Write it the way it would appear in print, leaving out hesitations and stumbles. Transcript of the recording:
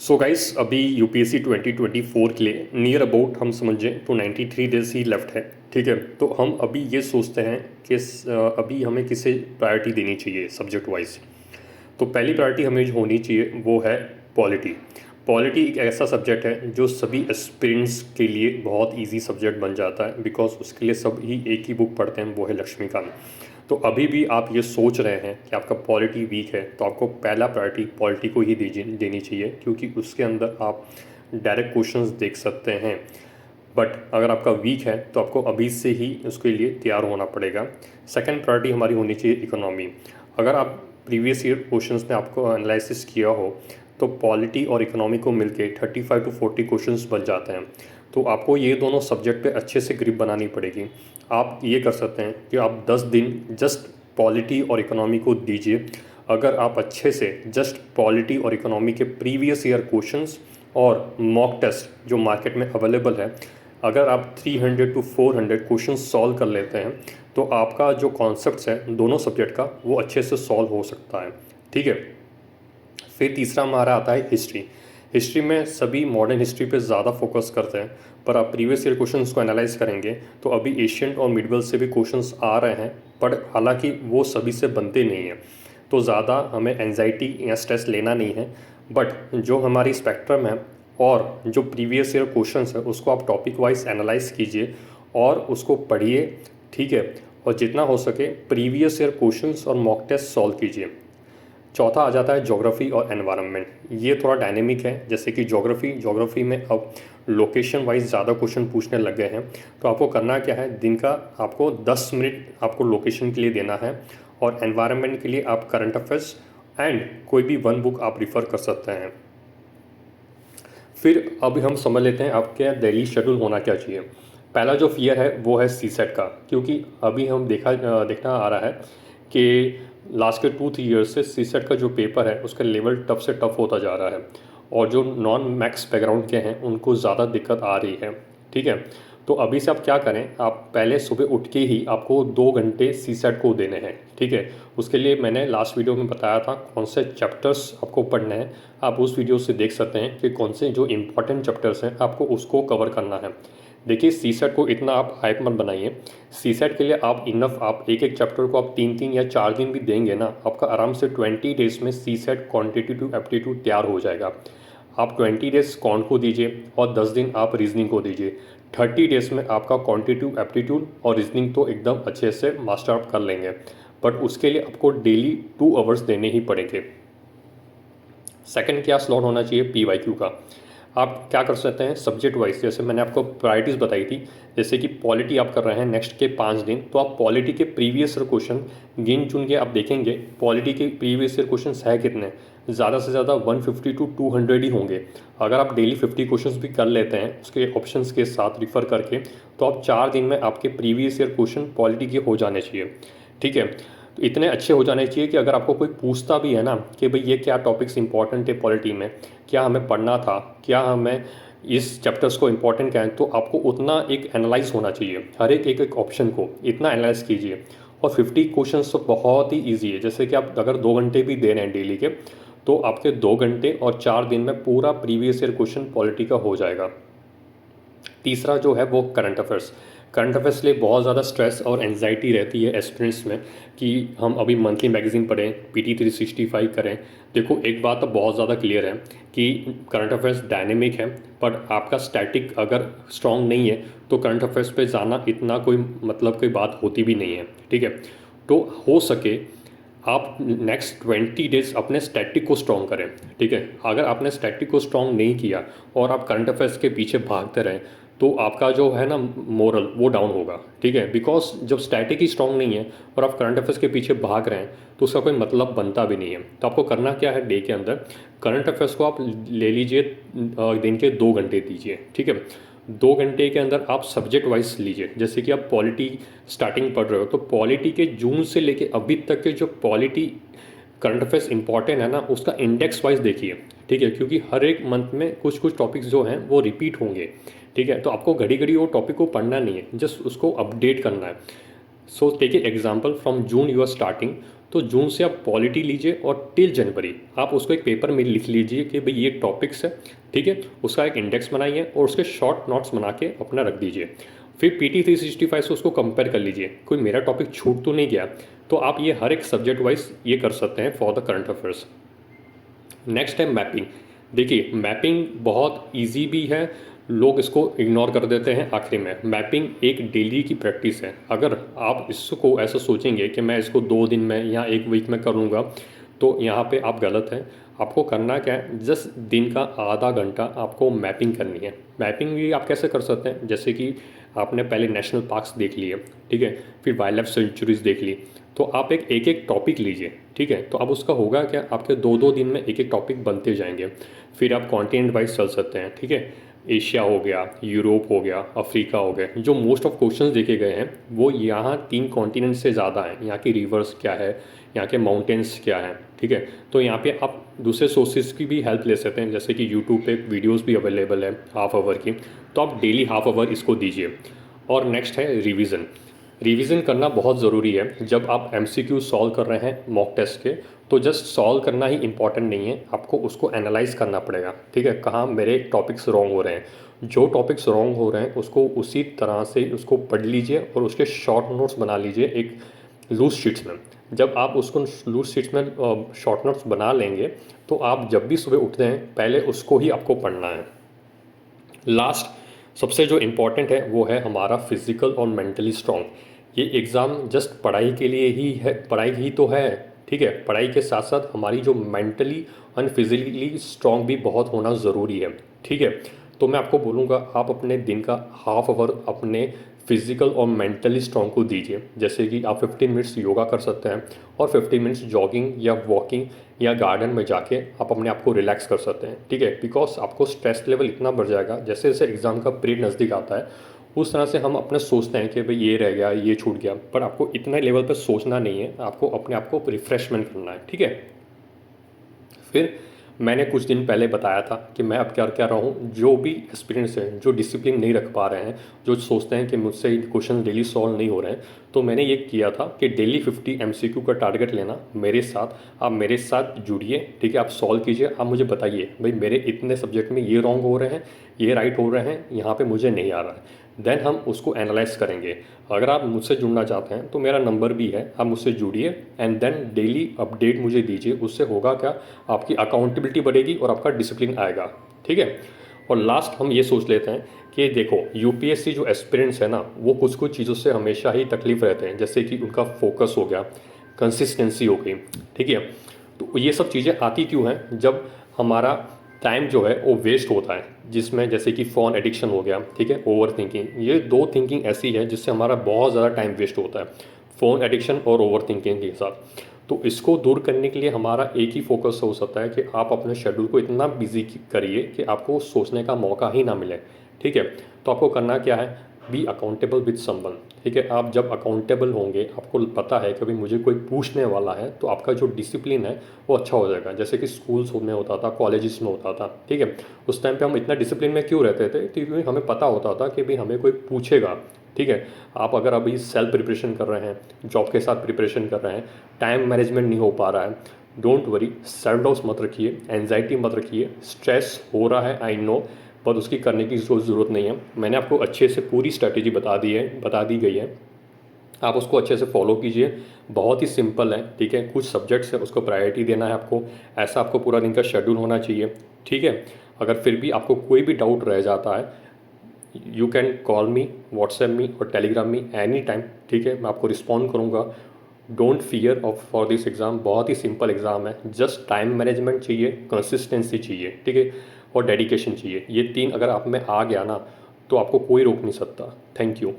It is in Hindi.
सो गाइस अभी यूपीएससी 2024 के लिए नियर अबाउट हम समझें तो 93 डेज ही लेफ्ट है। ठीक है, तो हम अभी ये सोचते हैं कि अभी हमें किसे प्रायोरिटी देनी चाहिए सब्जेक्ट वाइज। तो पहली प्रायोरिटी हमें जो होनी चाहिए वो है पॉलिटी। पॉलिटी एक ऐसा सब्जेक्ट है जो सभी एस्पिरेंट्स के लिए बहुत इजी सब्जेक्ट बन जाता है, बिकॉज उसके लिए सब ही एक ही बुक पढ़ते हैं, वो है लक्ष्मीकांत। तो अभी भी आप ये सोच रहे हैं कि आपका पॉलिटी वीक है, तो आपको पहला प्रायोरिटी पॉलिटी को ही देनी चाहिए, क्योंकि उसके अंदर आप डायरेक्ट क्वेश्चंस देख सकते हैं। बट अगर आपका वीक है तो आपको अभी से ही उसके लिए तैयार होना पड़ेगा। सेकंड प्रायोरिटी हमारी होनी चाहिए इकोनॉमी। अगर आप प्रीवियस ईयर क्वेश्चंस ने आपको एनालिसिस किया हो तो पॉलिटी और इकोनॉमी को मिलके 35 to 40 क्वेश्चंस बन जाते हैं। तो आपको ये दोनों सब्जेक्ट पे अच्छे से ग्रिप बनानी पड़ेगी। आप ये कर सकते हैं कि आप 10 दिन जस्ट पॉलिटी और इकोनॉमी को दीजिए। अगर आप अच्छे से जस्ट पॉलिटी और इकोनॉमी के प्रीवियस ईयर क्वेश्चंस और मॉक टेस्ट जो मार्केट में अवेलेबल है, अगर आप 300 to 400 क्वेश्चन सॉल्व कर लेते हैं तो आपका जो कॉन्सेप्ट्स है दोनों सब्जेक्ट का वो अच्छे से सॉल्व हो सकता है। ठीक है, फिर तीसरा हमारा आता है हिस्ट्री। हिस्ट्री में सभी मॉडर्न हिस्ट्री पे ज़्यादा फोकस करते हैं, पर आप प्रीवियस ईयर क्वेश्चंस को एनालाइज करेंगे तो अभी एशियंट और मिडवल से भी क्वेश्चंस आ रहे हैं, पर हालांकि वो सभी से बनते नहीं हैं। तो ज़्यादा हमें एंजाइटी या स्ट्रेस लेना नहीं है। बट जो हमारी स्पेक्ट्रम है और जो प्रीवियस ईयर क्वेश्चंस है उसको आप टॉपिक वाइज एनालाइज कीजिए और उसको पढ़िए। ठीक है, और जितना हो सके प्रीवियस ईयर क्वेश्चंस और मॉक टेस्ट सॉल्व कीजिए। चौथा आ जाता है ज्योग्राफी और एनवायरनमेंट। ये थोड़ा डायनेमिक है, जैसे कि ज्योग्राफी में अब लोकेशन वाइज ज़्यादा क्वेश्चन पूछने लग गए हैं। तो आपको करना क्या है, दिन का आपको 10 मिनट आपको लोकेशन के लिए देना है, और एनवायरनमेंट के लिए आप करंट अफेयर्स एंड कोई भी वन बुक आप रिफ़र कर सकते हैं। फिर अभी हम समझ लेते हैं आपके डेली शेड्यूल होना क्या चाहिए। पहला जो फियर है वो है सी सेट का, क्योंकि अभी हम देखना आ रहा है कि लास्ट के 2-3 ईयर्स से सी सेट का जो पेपर है उसका लेवल टफ से टफ होता जा रहा है, और जो नॉन मैक्स बैकग्राउंड के हैं उनको ज़्यादा दिक्कत आ रही है। ठीक है, तो अभी से आप क्या करें, आप पहले सुबह उठ के ही आपको 2 घंटे सी सेट को देने हैं। ठीक है, उसके लिए मैंने लास्ट वीडियो में बताया था कौन से चैप्टर्स आपको पढ़ने हैं। आप उस वीडियो से देख सकते हैं कि कौन से जो इम्पोर्टेंट चैप्टर्स हैं आपको उसको कवर करना है। देखिए, सी सेट को इतना आप हाइप मत बनाइए। सी सेट के लिए आप इनफ, आप एक एक चैप्टर को आप 3-3 या 4 दिन भी देंगे ना, आपका आराम से 20 डेज में सी सेट क्वान्टिटेटिव एप्टीट्यूड तैयार हो जाएगा। आप 20 डेज कॉन्ट को दीजिए और 10 दिन आप रीजनिंग को दीजिए। 30 डेज में आपका क्वान्टिटेटिव एप्टीट्यूड और रीजनिंग तो एकदम अच्छे से मास्टर अप कर लेंगे। बट उसके लिए आपको डेली 2 आवर्स देने ही पड़ेंगे। सेकंड क्या स्लॉट होना चाहिए पीवाईक्यू का। आप क्या कर सकते हैं सब्जेक्ट वाइज, जैसे मैंने आपको प्रायोरिटीज़ बताई थी। जैसे कि पॉलिटी आप कर रहे हैं नेक्स्ट के 5 दिन, तो आप पॉलिटी के प्रीवियस ईयर क्वेश्चन गिन चुन के आप देखेंगे पॉलिटी के प्रीवियस ईयर क्वेश्चन है कितने। ज़्यादा से ज़्यादा 150 to 200 ही होंगे। अगर आप डेली 50 क्वेश्चन भी कर लेते हैं उसके ऑप्शंस के साथ रिफ़र करके, तो आप 4 दिन में आपके प्रीवियस ईयर क्वेश्चन पॉलिटी के हो जाने चाहिए। ठीक है, तो इतने अच्छे हो जाने चाहिए कि अगर आपको कोई पूछता भी है ना कि भाई ये क्या टॉपिक्स इंपॉर्टेंट है पॉलिटी में, क्या हमें पढ़ना था, क्या हमें इस चैप्टर्स को इंपॉर्टेंट क्या है, तो आपको उतना एक एनालाइज होना चाहिए। हर एक ऑप्शन को इतना एनालाइज कीजिए। और 50 क्वेश्चंस तो बहुत ही ईजी है। जैसे कि आप अगर 2 घंटे भी दे रहे हैं डेली के, तो आपके 2 घंटे और 4 दिन में पूरा प्रीवियस ईयर क्वेश्चन पॉलिटी का हो जाएगा। तीसरा जो है वो करंट अफेयर्स। करंट अफेयर्स लिए बहुत ज़्यादा स्ट्रेस और एंजाइटी रहती है एस्पिरेंट्स में कि हम अभी मंथली मैगजीन पढ़ें, पीटी 365 करें। देखो, एक बात तो बहुत ज़्यादा क्लियर है कि करंट अफेयर्स डायनेमिक है, पर आपका स्टैटिक अगर स्ट्रॉन्ग नहीं है तो करंट अफेयर्स पे जाना इतना कोई मतलब कोई बात होती भी नहीं है। ठीक है, तो हो सके आप नेक्स्ट 20 डेज अपने स्टैटिक को स्ट्रॉन्ग करें। ठीक है, अगर आपने स्टैटिक को स्ट्रॉन्ग नहीं किया और आप करंट अफेयर्स के पीछे भागते रहें तो आपका जो है ना मोरल वो डाउन होगा। ठीक है, बिकॉज जब स्टैटिक ही स्ट्रॉन्ग नहीं है और आप करंट अफेयर्स के पीछे भाग रहे हैं तो उसका कोई मतलब बनता भी नहीं है। तो आपको करना क्या है, डे के अंदर करंट अफेयर्स को आप ले लीजिए, दिन के 2 घंटे दीजिए। ठीक है, 2 घंटे के अंदर आप सब्जेक्ट वाइज लीजिए। जैसे कि आप पॉलिटी स्टार्टिंग पढ़ रहे हो तो पॉलिटी के जून से लेके अभी तक के जो पॉलिटी करंट अफेयर्स इंपॉर्टेंट है ना उसका इंडेक्स वाइज देखिए। ठीक है, क्योंकि हर एक मंथ में कुछ कुछ टॉपिक्स जो हैं वो रिपीट होंगे। ठीक है, तो आपको घड़ी घड़ी वो टॉपिक को पढ़ना नहीं है, जस्ट उसको अपडेट करना है। So take a example from June you are starting, तो जून से आप पॉलिटी लीजिए और टिल जनवरी आप उसको एक पेपर में लिख लीजिए कि भाई ये टॉपिक्स है, ठीक है। उसका एक इंडेक्स बनाइए और उसके शॉर्ट नोट्स बना के अपना रख दीजिए। फिर PT 365 से उसको कंपेयर कर लीजिए, कोई मेरा टॉपिक छूट तो नहीं गया। तो आप ये हर एक सब्जेक्ट वाइज ये कर सकते हैं for the current affairs. Next है मैपिंग। देखिए मैपिंग बहुत इजी भी है, लोग इसको इग्नोर कर देते हैं आखिरी में। मैपिंग एक डेली की प्रैक्टिस है। अगर आप इसको ऐसा सोचेंगे कि मैं इसको 2 दिन में या 1 वीक में करूँगा, तो यहाँ पे आप गलत हैं। आपको करना क्या है, जस्ट दिन का आधा घंटा आपको मैपिंग करनी है। मैपिंग भी आप कैसे कर सकते हैं, जैसे कि आपने पहले नेशनल पार्क्स देख लिए, ठीक है, फिर वाइल्ड लाइफ सेंचुरीज़ देख ली, तो आप एक एक टॉपिक लीजिए, ठीक है। तो अब उसका होगा क्या, आपके 2-2 दिन में एक टॉपिक बनते जाएंगे। फिर आप कॉन्टिनेंट वाइज चल सकते हैं, ठीक है। एशिया हो गया, यूरोप हो गया, अफ्रीका हो गया। जो मोस्ट ऑफ क्वेश्चंस देखे गए हैं वो यहाँ 3 कॉन्टिनेंट से ज़्यादा हैं। यहाँ की रिवर्स क्या है, यहाँ के माउंटेन्स क्या हैं, ठीक है। तो यहाँ पे आप दूसरे सोर्सेज की भी हेल्प ले सकते हैं, जैसे कि यूट्यूब पे वीडियोस भी अवेलेबल है हाफ आवर की, तो आप डेली हाफ आवर इसको दीजिए। और नेक्स्ट है रिवीजन। रिवीजन करना बहुत ज़रूरी है। जब आप MCQ सॉल्व कर रहे हैं मॉक टेस्ट के, तो जस्ट सॉल्व करना ही इंपॉर्टेंट नहीं है, आपको उसको एनालाइज करना पड़ेगा, ठीक है। कहाँ मेरे टॉपिक्स रॉन्ग हो रहे हैं, जो टॉपिक्स रॉन्ग हो रहे हैं उसको उसी तरह से उसको पढ़ लीजिए और उसके शॉर्ट नोट्स बना लीजिए एक लूज शीट्स में। जब आप उसको लूज शीट्स में शॉर्ट नोट्स बना लेंगे, तो आप जब भी सुबह उठते हैं पहले उसको ही आपको पढ़ना है। लास्ट सबसे जो इम्पोर्टेंट है वो है हमारा फिज़िकल और मेंटली स्ट्रॉन्ग। ये एग्ज़ाम जस्ट पढ़ाई के लिए ही है, पढ़ाई ही तो है, ठीक है। पढ़ाई के साथ साथ हमारी जो मेंटली और फिजिकली स्ट्रॉन्ग भी बहुत होना ज़रूरी है, ठीक है। तो मैं आपको बोलूँगा आप अपने दिन का हाफ आवर अपने फिज़िकल और मेंटली स्ट्रॉन्ग को दीजिए। जैसे कि आप 15 मिनट्स योगा कर सकते हैं और 15 मिनट्स जॉगिंग या वॉकिंग या गार्डन में जाके आप अपने आप को रिलैक्स कर सकते हैं, ठीक है। बिकॉज आपको स्ट्रेस लेवल इतना बढ़ जाएगा, जैसे जैसे एग्ज़ाम का पीरियड नज़दीक आता है उस तरह से हम अपने सोचते हैं कि भाई ये रह गया, ये छूट गया, पर आपको इतने लेवल पर सोचना नहीं है, आपको अपने आप को रिफ़्रेशमेंट करना है, ठीक है। फिर मैंने कुछ दिन पहले बताया था कि मैं अब क्या क्या रहा हूँ, जो भी एक्सपीरियंस है, जो डिसिप्लिन नहीं रख पा रहे हैं, जो सोचते हैं कि मुझसे क्वेश्चन डेली सॉल्व नहीं हो रहे हैं, तो मैंने ये किया था कि डेली 50 MCQ का टारगेट लेना मेरे साथ। आप मेरे साथ जुड़िए, ठीक है, आप सॉल्व कीजिए, आप मुझे बताइए भाई मेरे इतने सब्जेक्ट में ये रॉन्ग हो रहे हैं, ये राइट हो रहे हैं, यहाँ पे मुझे नहीं आ रहा है। देन हम उसको एनालाइज करेंगे। अगर आप मुझसे जुड़ना चाहते हैं तो मेरा नंबर भी है, आप मुझसे जुड़िए एंड देन डेली अपडेट मुझे दीजिए। उससे होगा क्या, आपकी अकाउंटेबिलिटी बढ़ेगी और आपका डिसिप्लिन आएगा, ठीक है। और लास्ट हम ये सोच लेते हैं कि देखो UPSC जो एस्पिरेंट्स है ना, वो कुछ कुछ चीज़ों से हमेशा ही तकलीफ़ रहते हैं, जैसे कि उनका फोकस हो गया, कंसिस्टेंसी हो गई, ठीक है। तो ये सब चीज़ें आती क्यों हैं, जब हमारा टाइम जो है वो वेस्ट होता है, जिसमें जैसे कि फ़ोन एडिक्शन हो गया, ठीक है, ओवर थिंकिंग। ये 2 थिंकिंग ऐसी है जिससे हमारा बहुत ज़्यादा टाइम वेस्ट होता है, फ़ोन एडिक्शन और ओवर थिंकिंग के साथ। तो इसको दूर करने के लिए हमारा एक ही फोकस हो सकता है कि आप अपने शेड्यूल को इतना बिजी करिए कि आपको सोचने का मौका ही ना मिले, ठीक है। तो आपको करना क्या है, बी अकाउंटेबल विद समवन, ठीक है। आप जब अकाउंटेबल होंगे, आपको पता है कि भाई मुझे कोई पूछने वाला है, तो आपका जो डिसिप्लिन है वो अच्छा हो जाएगा। जैसे कि स्कूल्स में होता था, कॉलेजेस में होता था, ठीक है। उस टाइम पे हम इतना डिसिप्लिन में क्यों रहते थे, क्योंकि हमें पता होता था कि भाई हमें कोई पूछेगा, ठीक है। आप अगर अभी सेल्फ प्रिपरेशन कर रहे हैं, जॉब के साथ प्रिपरेशन कर रहे हैं, टाइम मैनेजमेंट नहीं हो पा रहा है, डोंट वरी, सेल्फ डाउट्स मत रखिए, एंजाइटी मत रखिए। स्ट्रेस हो रहा है आई नो, पर उसकी करने की ज़रूरत नहीं है। मैंने आपको अच्छे से पूरी स्ट्रैटेजी बता दी गई है, आप उसको अच्छे से फॉलो कीजिए। बहुत ही सिंपल है, ठीक है। कुछ सब्जेक्ट्स है उसको प्रायोरिटी देना है आपको, ऐसा आपको पूरा दिन का शेड्यूल होना चाहिए, ठीक है। अगर फिर भी आपको कोई भी डाउट रह जाता है, you can call me, WhatsApp me और टेलीग्राम मी एनी टाइम, ठीक है। मैं आपको रिस्पॉन्ड करूँगा। Don't fear of for this exam, बहुत ही सिंपल एग्ज़ाम है, जस्ट टाइम मैनेजमेंट चाहिए, कंसिस्टेंसी चाहिए, ठीक है, और डेडिकेशन चाहिए। ये 3 अगर आप में आ गया ना, तो आपको कोई रोक नहीं सकता। Thank you.